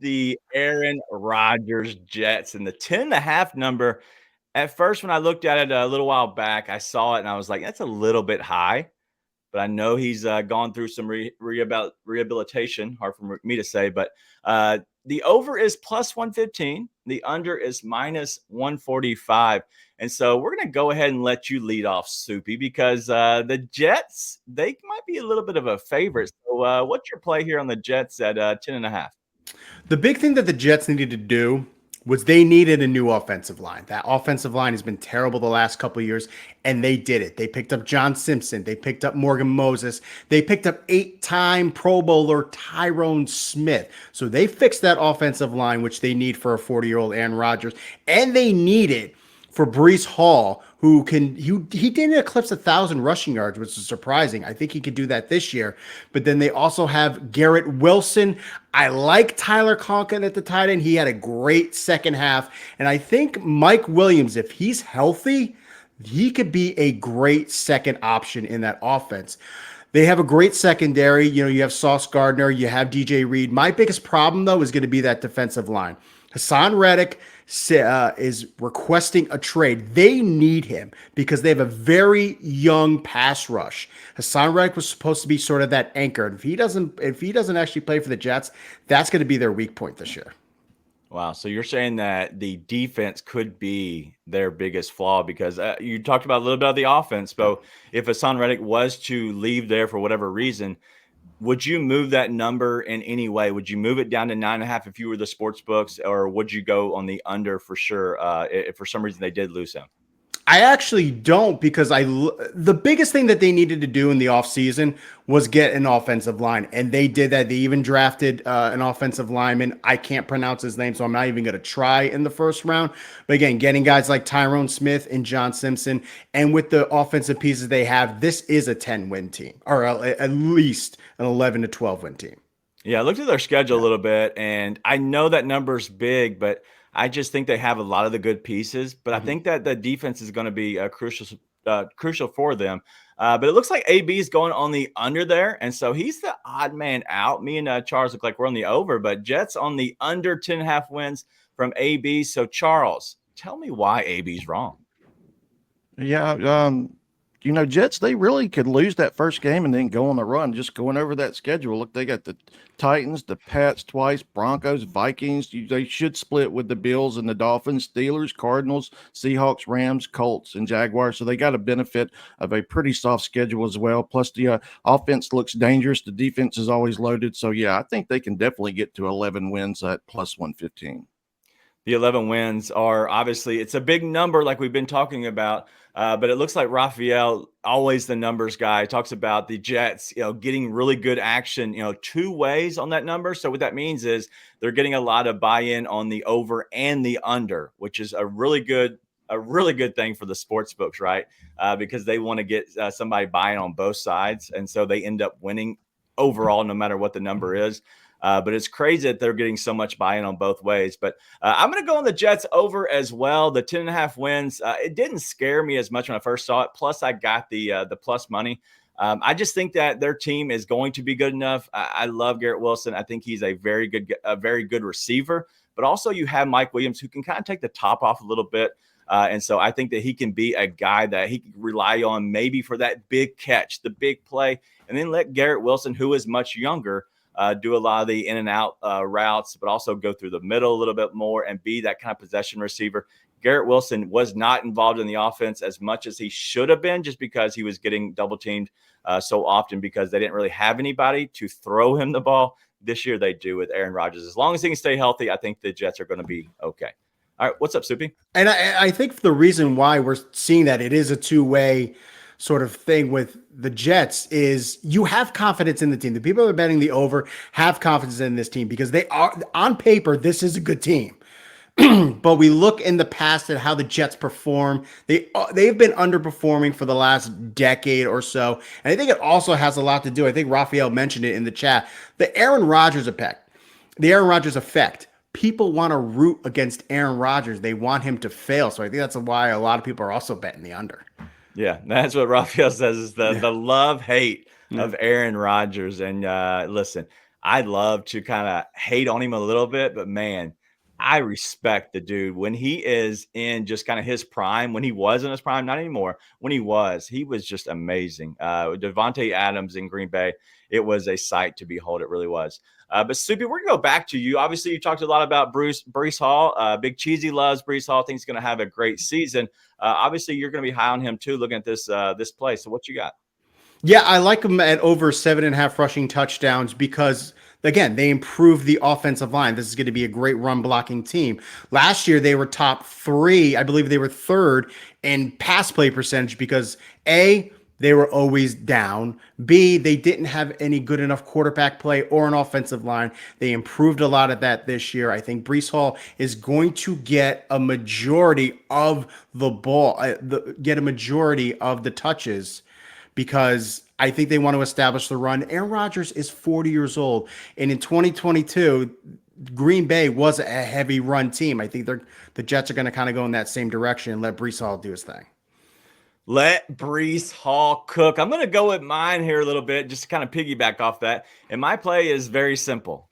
the Aaron Rodgers Jets and the 10.5 number. At first, when I looked at it a little while back, I saw it and I was like, that's a little bit high. But I know he's gone through some rehabilitation. Hard for me to say, but the over is plus 115. The under is minus 145. And so we're going to go ahead and let you lead off, Soupy, because the Jets, they might be a little bit of a favorite. So what's your play here on the Jets at 10.5? The big thing that the Jets needed to do was they needed a new offensive line. That offensive line has been terrible the last couple of years, and they did it. They picked up John Simpson. They picked up Morgan Moses. They picked up 8-time Pro Bowler Tyrone Smith. So they fixed that offensive line, which they need for a 40-year-old Aaron Rodgers, and they need it for Brees Hall, who he didn't eclipse 1,000 rushing yards, which is surprising. I think he could do that this year. But then they also have Garrett Wilson. I like Tyler Conklin at the tight end. He had a great second half. And I think Mike Williams, if he's healthy, he could be a great second option in that offense. They have a great secondary. You have Sauce Gardner, you have DJ Reed. My biggest problem, though, is going to be that defensive line. Hassan Reddick is requesting a trade. They need him because they have a very young pass rush. Hassan Reddick was supposed to be sort of that anchor. And if he doesn't actually play for the Jets, that's going to be their weak point this year. Wow. So you're saying that the defense could be their biggest flaw because you talked about a little bit of the offense, but if Hassan Reddick was to leave there for whatever reason, would you move that number in any way? Would you move it down to 9.5 if you were the sports books, or would you go on the under for sure if for some reason they did lose him? I actually don't because the biggest thing that they needed to do in the offseason was get an offensive line, and they did that. They even drafted an offensive lineman. I can't pronounce his name, so I'm not even going to try in the first round. But again, getting guys like Tyrone Smith and John Simpson, and with the offensive pieces they have, this is a 10-win team, or at least an 11 to 12-win team. Yeah, I looked at their schedule a little bit, and I know that number's big, but I just think they have a lot of the good pieces. But I think that the defense is going to be crucial for them. But it looks like AB is going on the under there, and so he's the odd man out. Me and Charles look like we're on the over, but Jets on the under 10.5 wins from AB. So Charles, tell me why AB's wrong. Yeah, Jets, they really could lose that first game and then go on the run. Just going over that schedule, look, they got the Titans, the Pats twice, Broncos, Vikings. They should split with the Bills and the Dolphins, Steelers, Cardinals, Seahawks, Rams, Colts, and Jaguars. So they got a benefit of a pretty soft schedule as well. Plus, the offense looks dangerous. The defense is always loaded. So, yeah, I think they can definitely get to 11 wins at plus 115. The 11 wins are obviously, it's a big number like we've been talking about, but it looks like Raphael, always the numbers guy, talks about the Jets, getting really good action, two ways on that number. So what that means is they're getting a lot of buy-in on the over and the under, which is a really good thing for the sports books, right? Because they want to get somebody buying on both sides. And so they end up winning overall, no matter what the number is. But it's crazy that they're getting so much buy-in on both ways. But I'm going to go on the Jets over as well. The 10.5 wins. It didn't scare me as much when I first saw it. Plus, I got the plus money. I just think that their team is going to be good enough. I love Garrett Wilson. I think he's a very good receiver. But also, you have Mike Williams, who can kind of take the top off a little bit. And so I think that he can be a guy that he can rely on maybe for that big catch, the big play, and then let Garrett Wilson, who is much younger, do a lot of the in and out routes, but also go through the middle a little bit more and be that kind of possession receiver. Garrett Wilson was not involved in the offense as much as he should have been, just because he was getting double teamed so often because they didn't really have anybody to throw him the ball. This year they do with Aaron Rodgers. As long as he can stay healthy, I think the Jets are going to be okay. All right, what's up, Soupy? And I think the reason why we're seeing that it is a two-way sort of thing with the Jets is you have confidence in the team. The people that are betting the over have confidence in this team because they are, on paper, this is a good team. But we look in the past at how the Jets perform. They've been underperforming for the last decade or so. And I think it also has a lot to do. I think Raphael mentioned it in the chat. The Aaron Rodgers effect. The Aaron Rodgers effect. People want to root against Aaron Rodgers. They want him to fail. So I think that's why a lot of people are also betting the under. Yeah, that's what Raphael says is the love-hate of Aaron Rodgers. And listen, I love to kind of hate on him a little bit, but man, I respect the dude when he is in just kind of his prime. When he was in his prime, not anymore. When he was just amazing. Devontae Adams in Green Bay, it was a sight to behold. It really was. But Soupy, we're gonna go back to you. Obviously, you talked a lot about Brees Hall. Big Cheesy loves Brees Hall. Thinks he's gonna have a great season. Obviously, you're gonna be high on him too. Looking at this play. So, what you got? Yeah, I like them at over 7.5 rushing touchdowns because, again, they improved the offensive line. This is going to be a great run blocking team. Last year, they were top three. I believe they were third in pass play percentage because A, they were always down. B, they didn't have any good enough quarterback play or an offensive line. They improved a lot of that this year. I think Brees Hall is going to get a majority of the ball, get a majority of the touches because I think they want to establish the run. Aaron Rodgers is 40 years old, and in 2022, Green Bay was a heavy run team. I think the Jets are going to kind of go in that same direction and let Brees Hall do his thing. Let Brees Hall cook. I'm going to go with mine here a little bit, just to kind of piggyback off that. And my play is very simple: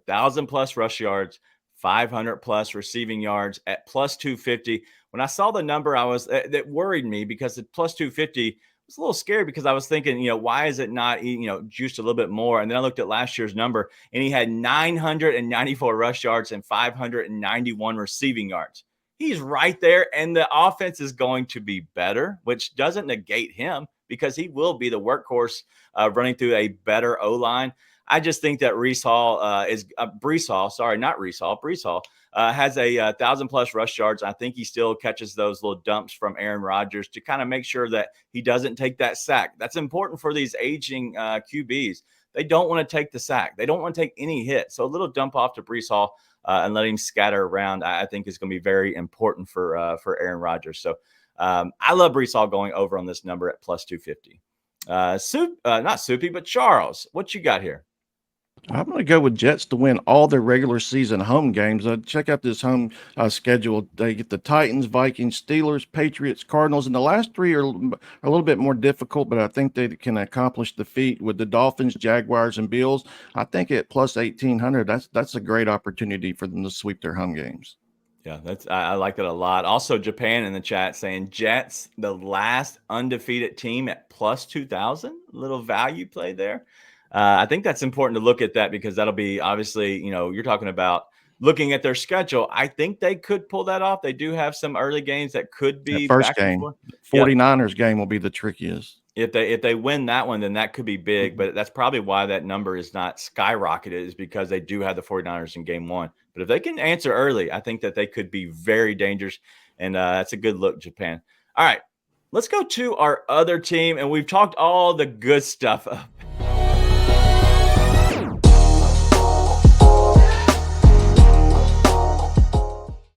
1,000+ rush yards, 500+ receiving yards at plus 250. When I saw the number, I was that worried me because at plus 250 was a little scary because I was thinking, why is it not, juiced a little bit more? And then I looked at last year's number, and he had 994 rush yards and 591 receiving yards. He's right there, and the offense is going to be better, which doesn't negate him because he will be the workhorse running through a better O-line. I just think that Brees Hall has a 1,000+ rush yards. I think he still catches those little dumps from Aaron Rodgers to kind of make sure that he doesn't take that sack. That's important for these aging QBs. They don't want to take the sack. They don't want to take any hit. So a little dump off to Brees Hall and let him scatter around, I think is going to be very important for Aaron Rodgers. So I love Brees Hall going over on this number at plus 250. Not Soupy, but Charles, what you got here? I'm going to go with Jets to win all their regular season home games. Check out this home schedule. They get the Titans, Vikings, Steelers, Patriots, Cardinals, and the last three are a little bit more difficult, but I think they can accomplish the feat with the Dolphins, Jaguars, and Bills. I think at plus 1,800, that's a great opportunity for them to sweep their home games. Yeah, I like that a lot. Also, Japan in the chat saying Jets, the last undefeated team at plus 2,000. Little value play there. I think that's important to look at that because that'll be obviously, you're talking about looking at their schedule. I think they could pull that off. They do have some early games that could That be first back and game, forth. 49ers game will be the trickiest. If they win that one, then that could be big. But that's probably why that number is not skyrocketed, is because they do have the 49ers in game one. But if they can answer early, I think that they could be very dangerous. And that's a good look, Japan. All right, let's go to our other team. And we've talked all the good stuff